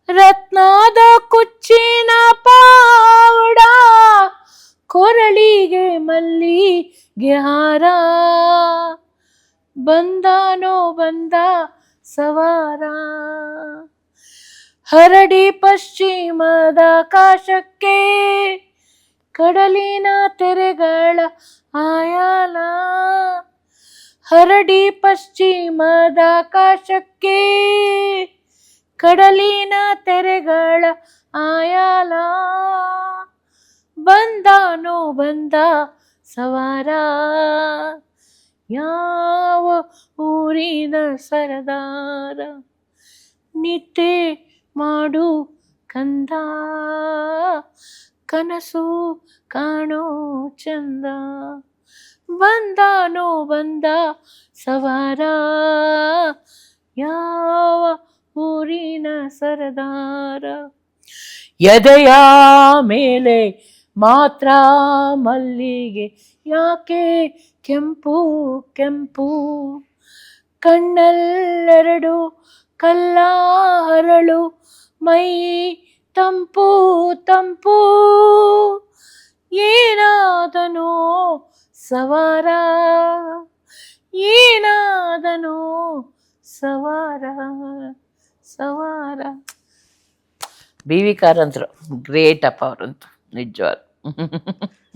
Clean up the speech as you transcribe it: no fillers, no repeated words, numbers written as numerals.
ರತ್ನದ ಕುಚ್ಚಿನ ಪಾವಡ, ಕೊರಳಿಗೆ ಮಲ್ಲಿಗೆ ಹಾರ, ಬಂದಾನೋ ಬಂದ ಸವಾರ. ಹರಡಿ ಪಶ್ಚಿಮದ ಆಕಾಶಕ್ಕೆ, ಕಡಲಿನ ತೆರೆಗಳ ಆಯಾಲ. ಹರಡಿ ಪಶ್ಚಿಮದ ಆಕಾಶಕ್ಕೆ, ಕಡಲಿನ ತೆರೆಗಳ ಆಯಾಲ. ಬಂದಾನೋ ಬಂದ ಸವಾರ, ಯಾವ ಊರಿನ ಸರದಾರ. ನಿದ್ದೆ ಮಾಡು ಕಂದ, ಕನಸು ಕಾಣೋ ಚಂದ. ಬಂದಾನೋ ಬಂದ ಸವಾರ, ಯಾವ ಊರಿನ ಸರದಾರ. ಎದೆಯ ಮೇಲೆ ಮಾತ್ರ ಮಲ್ಲಿಗೆ, ಯಾಕೆ ಕೆಂಪು ಕೆಂಪು. ಕಣ್ಣಲ್ಲೆರಡು ಕಲ್ಲ ಹರಳು, ಮೈ ತಂಪು ತಂಪು. ಏನಾದನೋ ಸವಾರ, ಏನಾದನೋ ಸವಾರ ಸವಾರ. ಬಿ ವಿ ಕಾರಂತರು ಗ್ರೇಟ್ ಅಪ್ಪ ಅವರಂತೂ ನಿಜವಾದ.